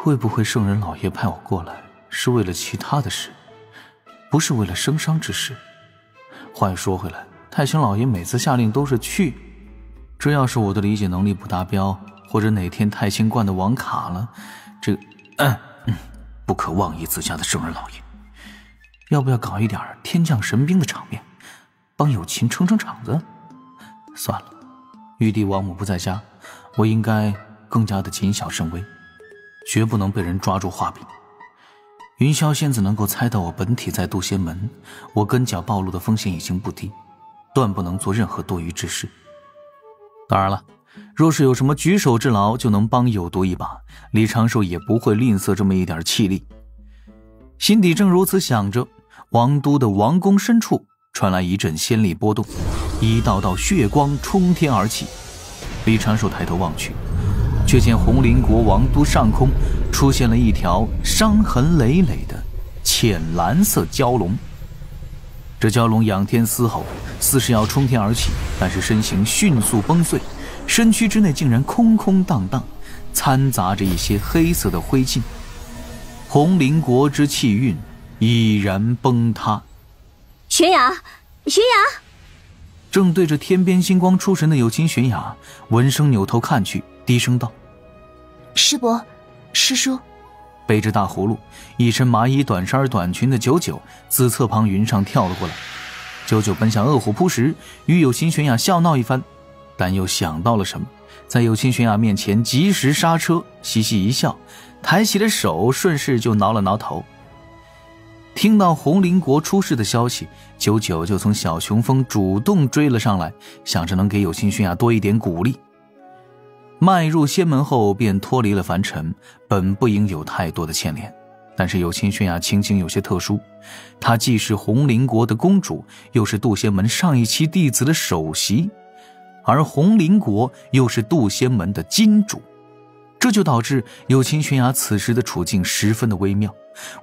会不会圣人老爷派我过来是为了其他的事，不是为了生伤之事？话又说回来，太清老爷每次下令都是去，这要是我的理解能力不达标，或者哪天太清观的网卡了，这不可妄议自家的圣人老爷。要不要搞一点天降神兵的场面，帮友情撑撑场子？算了，玉帝王母不在家，我应该更加的谨小慎微，绝不能被人抓住画笔。云霄仙子能够猜到我本体在渡仙门，我跟脚暴露的风险已经不低，断不能做任何多余之事。当然了，若是有什么举手之劳就能帮有毒一把，李长寿也不会吝啬这么一点气力。心底正如此想着，王都的王宫深处传来一阵仙力波动，一道道血光冲天而起。李长寿抬头望去，却见红林国王都上空出现了一条伤痕累累的浅蓝色蛟龙。这蛟龙仰天嘶吼，似是要冲天而起，但是身形迅速崩碎，身躯之内竟然空空荡荡，掺杂着一些黑色的灰烬。红林国之气运已然崩塌。玄雅，玄雅！正对着天边星光出神的有情玄雅，闻声扭头看去，低声道：师伯，师叔。背着大葫芦，一身麻衣短衫短裙的九九自侧旁云上跳了过来。九九本想饿虎扑食，与有情玄雅笑闹一番，但又想到了什么，在有情玄雅面前及时刹车，嘻嘻一笑，抬起了手，顺势就挠了挠头。听到红林国出事的消息，九九就从小雄峰主动追了上来，想着能给有情玄雅多一点鼓励。迈入仙门后便脱离了凡尘，本不应有太多的牵连，但是有情玄雅情形有些特殊，她既是红林国的公主，又是渡仙门上一期弟子的首席，而红林国又是渡仙门的金主，这就导致有情玄雅此时的处境十分的微妙，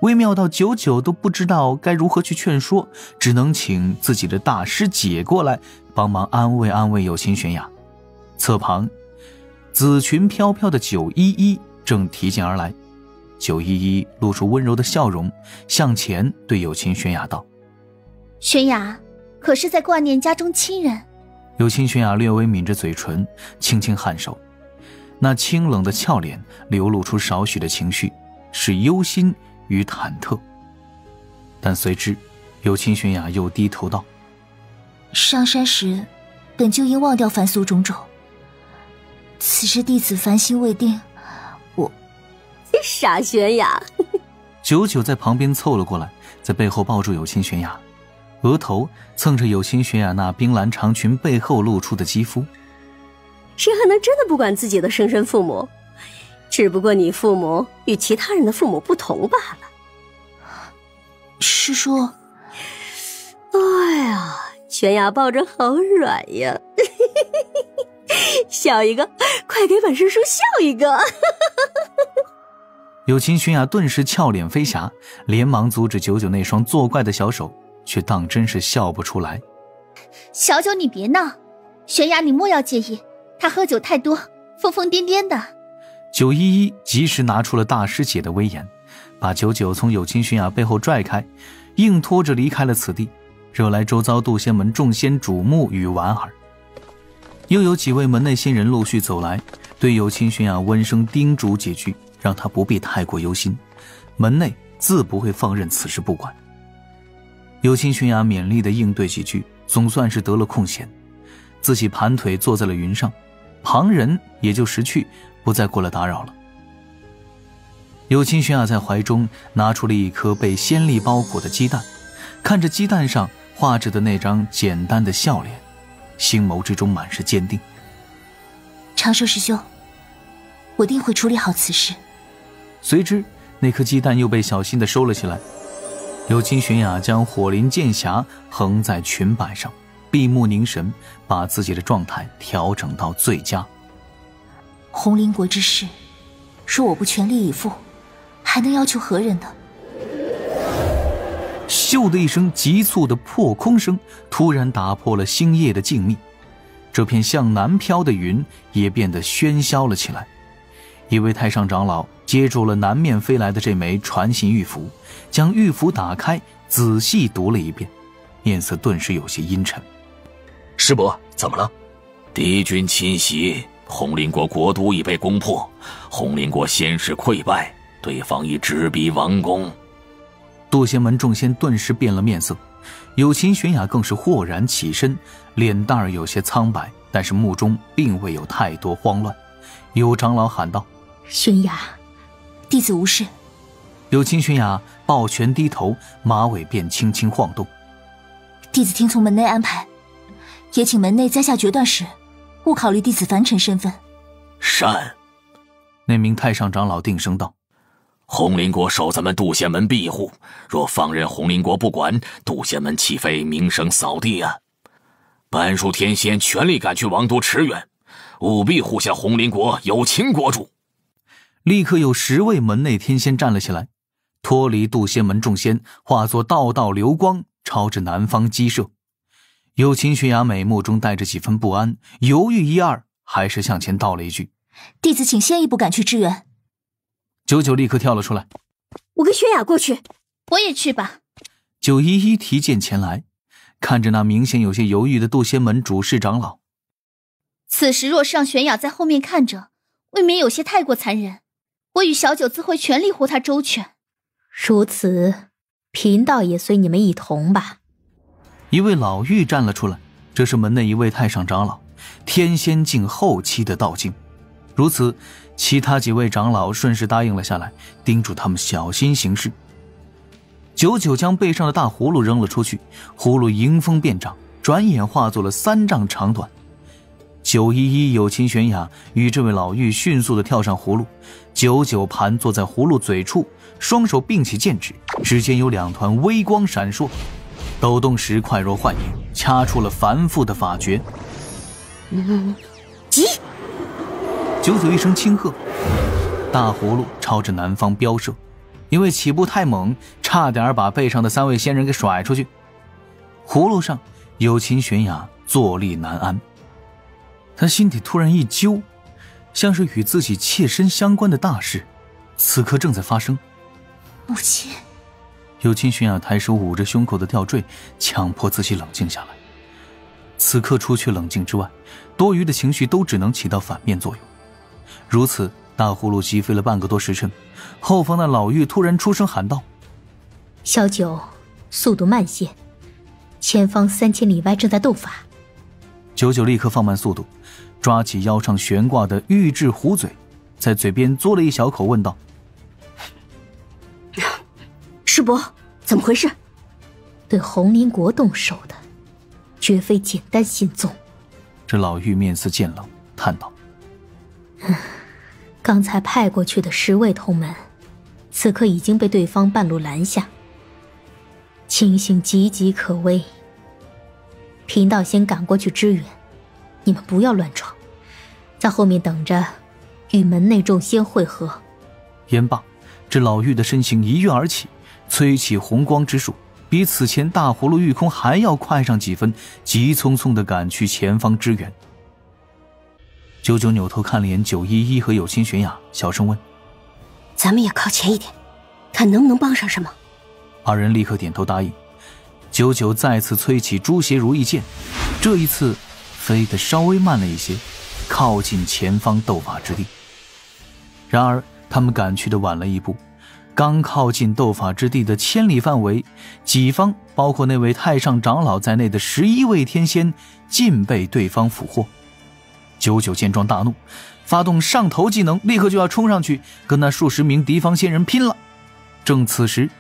微妙到九九都不知道该如何去劝说，只能请自己的大师姐过来帮忙安慰安慰有情玄雅。侧旁紫裙飘飘的九依依正提剑而来，九依依露出温柔的笑容，向前对有情玄雅道：玄雅，可是在挂念家中亲人？有情玄雅略微抿着嘴唇，轻轻颔首，那清冷的俏脸流露出少许的情绪，是忧心与忐忑。但随之有情玄雅又低头道：上山时本就应忘掉凡俗种种，此时弟子凡心未定，我傻玄雅。九九在旁边凑了过来，在背后抱住有情玄雅，额头蹭着有情玄雅那冰蓝长裙背后露出的肌肤。谁还能真的不管自己的生身父母？只不过你父母与其他人的父母不同罢了。师叔。哎呀，玄雅抱着好软呀。笑一个，快给本师叔笑一个。有情玄雅顿时俏脸飞霞，连忙阻止九九那双作怪的小手，却当真是笑不出来。小九你别闹，玄雅你莫要介意，他喝酒太多，疯疯癫癫的。九依依及时拿出了大师姐的威严，把九九从有情玄雅背后拽开，硬拖着离开了此地，惹来周遭渡仙门众仙瞩目与莞尔。又有几位门内仙人陆续走来，对有情玄雅温声叮嘱几句，让他不必太过忧心，门内自不会放任此事不管。有情玄雅勉力地应对几句，总算是得了空闲，自己盘腿坐在了云上，旁人也就识趣，不再过来打扰了。有情玄雅在怀中拿出了一颗被仙力包裹的鸡蛋，看着鸡蛋上画着的那张简单的笑脸，星眸之中满是坚定。长寿师兄，我定会处理好此事。随之那颗鸡蛋又被小心地收了起来。有情玄雅将火灵剑匣横在裙摆上，闭目凝神，把自己的状态调整到最佳。红林国之事，若我不全力以赴，还能要求何人呢？咻的一声急促的破空声突然打破了星夜的静谧，这片向南飘的云也变得喧嚣了起来。一位太上长老接住了南面飞来的这枚传信玉符，将玉符打开，仔细读了一遍，面色顿时有些阴沉。师伯，怎么了？敌军侵袭，红林国国都已被攻破，红林国先是溃败，对方已直逼王宫。杜仙门众仙顿时变了面色，有秦玄雅更是豁然起身，脸蛋儿有些苍白，但是目中并未有太多慌乱。有长老喊道：玄雅，弟子无事。有秦玄雅抱拳低头，马尾便轻轻晃动。弟子听从门内安排，也请门内在下决断时勿考虑弟子凡尘身份。善。那名太上长老定声道：红林国受咱们杜仙门庇护，若放任红林国不管，杜仙门岂非名声扫地啊？半数天仙全力赶去王都驰援，务必护下红林国有秦国主。立刻有10位门内天仙站了起来，脱离杜仙门众仙，化作道道流光，朝着南方击射。有秦玄雅美目中带着几分不安，犹豫一二，还是向前道了一句：弟子请先一步赶去支援。九九立刻跳了出来：我跟玄雅过去。我也去吧。九一一提剑前来，看着那明显有些犹豫的杜仙门主事长老，此时若是让玄雅在后面看着，未免有些太过残忍。我与小九自会全力护他周全。如此，贫道也随你们一同吧。一位老妪站了出来，这是门内一位太上长老，天仙境后期的道境。如此，其他几位长老顺势答应了下来，叮嘱他们小心行事。九九将背上的大葫芦扔了出去，葫芦迎风便长，转眼化作了3丈长短。911有秦玄雅与这位老妪迅速地跳上葫芦，九九盘坐在葫芦嘴处，双手并起剑指，指尖有2团微光闪烁，抖动时快若幻影，掐出了繁复的法诀。急！九九一声轻喝，大葫芦朝着南方飙射，因为起步太猛，差点把背上的3位仙人给甩出去。葫芦上有秦玄雅坐立难安，他心底突然一揪，像是与自己切身相关的大事此刻正在发生。母亲。有秦玄雅抬手捂着胸口的吊坠，强迫自己冷静下来。此刻除去冷静之外，多余的情绪都只能起到反面作用。如此，大葫芦急飞了半个多时辰，后方的老妪突然出声喊道：小九，速度慢些，前方3000里外正在斗法。九九立刻放慢速度，抓起腰上悬挂的玉质壶嘴，在嘴边嘬了一小口，问道：师伯，怎么回事？对红林国动手的绝非简单信众。这老妪面色渐冷，叹道：刚才派过去的10位同门，此刻已经被对方半路拦下，情形岌岌可危。贫道先赶过去支援，你们不要乱闯，在后面等着与门内众仙会合。言罢，这老妪的身形一跃而起，催起红光之术，比此前大葫芦御空还要快上几分，急匆匆地赶去前方支援。九九扭头看了眼911和有秦玄雅，小声问：咱们也靠前一点，看能不能帮上什么。二人立刻点头答应。九九再次催起诛邪如意剑，这一次飞得稍微慢了一些，靠近前方斗法之地。然而他们赶去的晚了一步，刚靠近斗法之地的1000里范围，己方包括那位太上长老在内的11位天仙尽被对方俘获。九九见状大怒，发动上头技能，立刻就要冲上去跟那数十名敌方仙人拼了。正此时，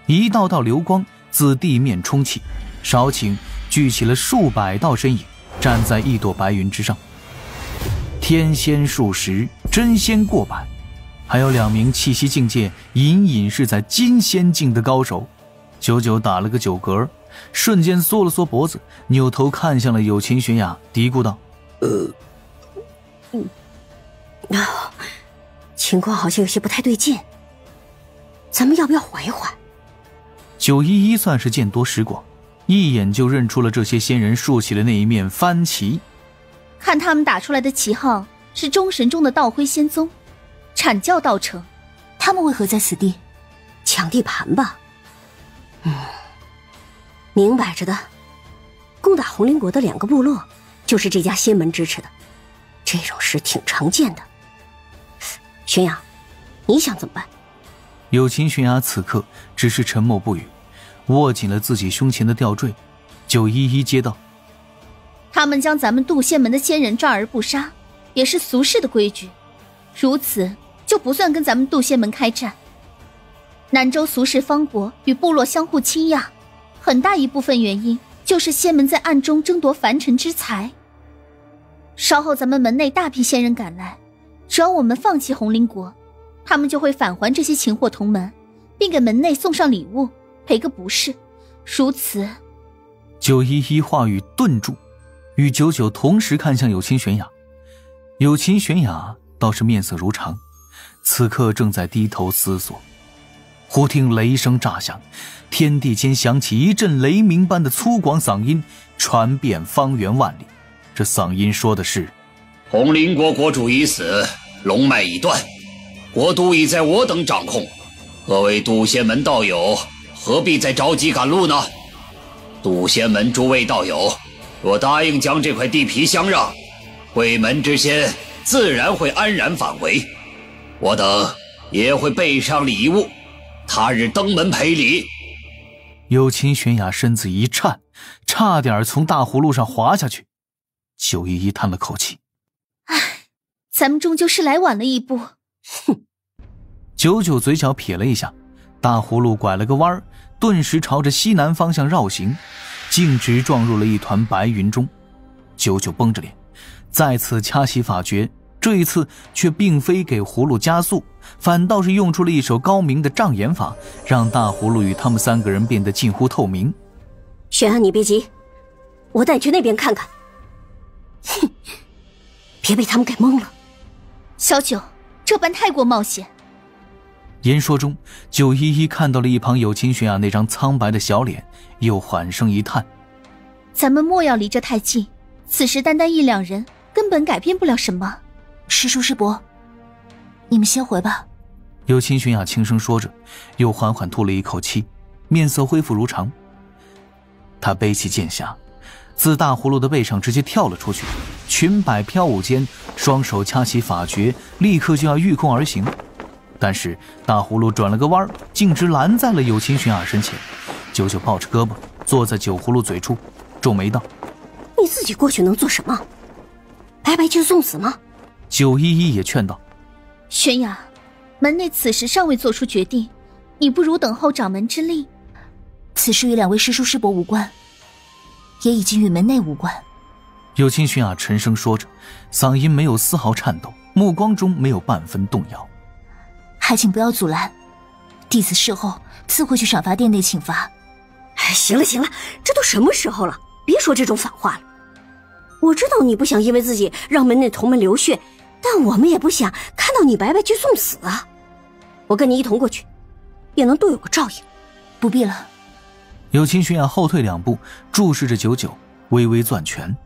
一道道流光自地面冲起，少顷聚起了数百道身影，站在一朵白云之上。天仙数十，真仙过百，还有2名气息境界隐隐是在金仙境的高手。九九打了个9格，瞬间缩了缩脖子，扭头看向了有秦玄雅，嘀咕道：情况好像有些不太对劲，咱们要不要缓一缓？911算是见多识广，一眼就认出了这些仙人竖起了那一面幡旗。看他们打出来的旗号是中神中的道辉仙宗，阐教道成，他们为何在此地？抢地盘吧。明摆着的，攻打红林国的2个部落，就是这家仙门支持的，这种事挺常见的。玄雅，你想怎么办？有秦玄雅此刻只是沉默不语，握紧了自己胸前的吊坠。九一一接道：他们将咱们渡仙门的仙人抓而不杀，也是俗世的规矩，如此就不算跟咱们渡仙门开战。南州俗世方国与部落相互倾轧，很大一部分原因就是仙门在暗中争夺凡尘之财。稍后咱们门内大批仙人赶来，只要我们放弃红林国，他们就会返还这些擒获同门，并给门内送上礼物，赔个不是。如此911话语顿住，与99同时看向有秦玄雅。有秦玄雅倒是面色如常，此刻正在低头思索。忽听雷声炸响，天地间响起一阵雷鸣般的粗犷嗓音，传遍方圆万里。这嗓音说的是：红林国国主已死，龙脉已断，国都已在我等掌控，各位渡仙门道友何必再着急赶路呢？渡仙门诸位道友若答应将这块地皮相让，会门之仙自然会安然返回，我等也会备上礼物，他日登门赔礼。有秦玄雅身子一颤，差点从大葫芦上滑下去。911叹了口气：唉，咱们终究是来晚了一步。哼。99嘴角撇了一下，大葫芦拐了个弯，顿时朝着西南方向绕行，径直撞入了一团白云中。99绷着脸，再次掐起法诀，这一次却并非给葫芦加速，反倒是用出了一手高明的障眼法，让大葫芦与他们3个人变得近乎透明。玄安，你别急，我带你去那边看看。哼，别被他们给蒙了。小九，这般太过冒险。言说中，911看到了一旁有秦玄雅那张苍白的小脸，又缓声一叹：咱们莫要离这太近，此时单单1、2人根本改变不了什么。师叔师伯，你们先回吧。有秦玄雅轻声说着，又缓缓吐了一口气，面色恢复如常。他背起剑匣，自大葫芦的背上直接跳了出去，裙摆飘舞间，双手掐起法诀，立刻就要御空而行。但是大葫芦转了个弯，径直拦在了有秦玄雅身前。99抱着胳膊坐在酒葫芦嘴处，皱眉道：你自己过去能做什么？白白就送死吗？911也劝道：玄雅，门内此时尚未做出决定，你不如等候掌门之令。此事与2位师叔师伯无关，也已经与门内无关。有秦玄雅沉声说着，嗓音没有丝毫颤抖，目光中没有半分动摇。还请不要阻拦，弟子事后自会去赏罚殿内请罚。行了行了，这都什么时候了，别说这种反话了。我知道你不想因为自己让门内同门流血，但我们也不想看到你白白去送死啊。我跟你一同过去，也能多有个照应。不必了。有秦玄雅后退2步，注视着99，微微攥拳。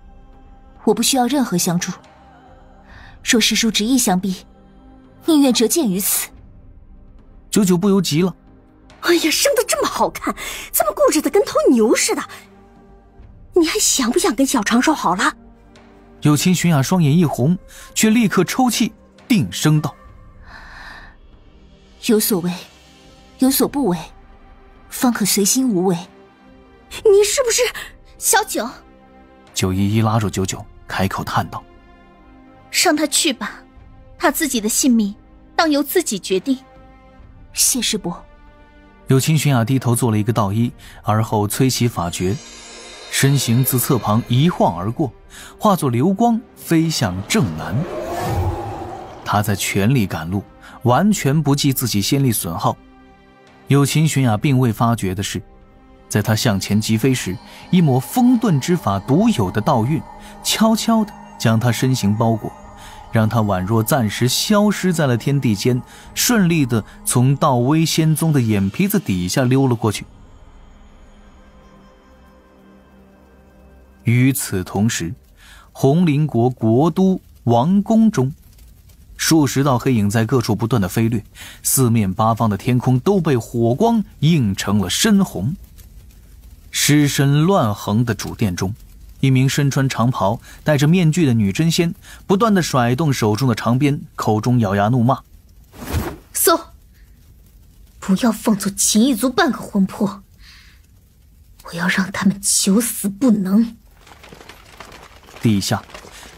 我不需要任何相助，若师叔执意相逼，宁愿折剑于此。99不由急了：哎呀，生得这么好看，这么固执的跟头牛似的，你还想不想跟小长寿好了？有秦玄雅双眼一红，却立刻抽泣，定声道：有所为，有所不为，方可随心无为。你是不是？小九911拉住99，开口叹道：让他去吧，他自己的性命当由自己决定。谢师伯。有秦玄雅低头做了一个道揖，而后催起法诀，身形自侧旁一晃而过，化作流光飞向正南。他在全力赶路，完全不计自己仙力损耗。有秦玄雅并未发觉的是，在他向前疾飞时，一抹风遁之法独有的道韵悄悄地将他身形包裹，让他宛若暂时消失在了天地间，顺利地从道威仙宗的眼皮子底下溜了过去。与此同时，红林国国都王宫中，数十道黑影在各处不断的飞掠，四面八方的天空都被火光映成了深红。尸身乱横的主殿中，一名身穿长袍戴着面具的女真仙不断地甩动手中的长鞭，口中咬牙怒骂：搜，不要放错秦一族半个魂魄，我要让他们求死不能。地下，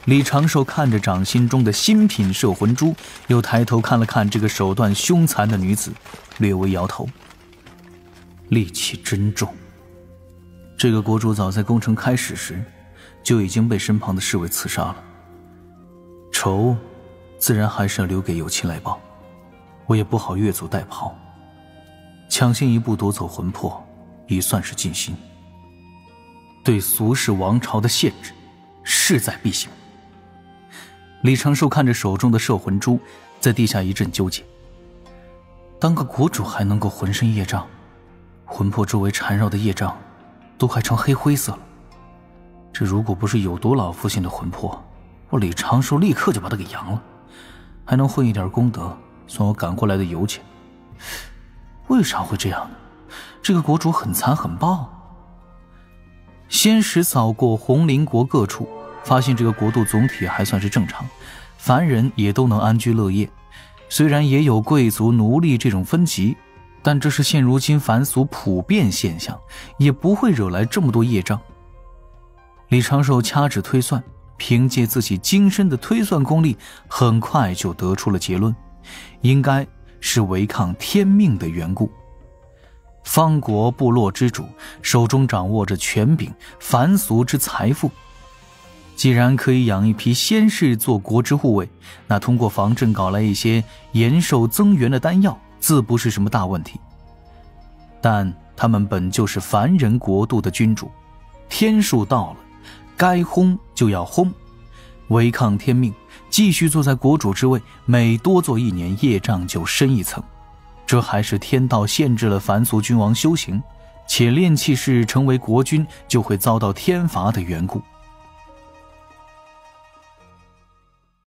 李长寿看着掌心中的新品摄魂珠，又抬头看了看这个手段凶残的女子，略微摇头。戾气真重。这个国主早在攻城开始时就已经被身旁的侍卫刺杀了，仇自然还是要留给有妻来报，我也不好越俎代庖，抢先一步夺走魂魄已算是尽心，对俗世王朝的限制势在必行。李长寿看着手中的摄魂珠，在地下一阵纠结。当个国主还能够浑身业障，魂魄周围缠绕的业障都快成黑灰色了，这如果不是有毒老父亲的魂魄，我李长寿立刻就把他给扬了，还能混一点功德，算我赶过来的油钱。为啥会这样呢？这个国主很残很暴。先是扫过红林国各处，发现这个国度总体还算是正常，凡人也都能安居乐业，虽然也有贵族奴隶这种分级，但这是现如今凡俗普遍现象，也不会惹来这么多业障。李长寿掐指推算，凭借自己精深的推算功力，很快就得出了结论，应该是违抗天命的缘故。方国部落之主手中掌握着权柄凡俗之财富，既然可以养一批仙士做国之护卫，那通过防震搞来一些延寿增援的丹药自不是什么大问题。但他们本就是凡人国度的君主，天数到了，该轰就要轰，违抗天命，继续坐在国主之位，每多做1年业障就深一层。这还是天道限制了凡俗君王修行，且炼气士成为国君就会遭到天罚的缘故。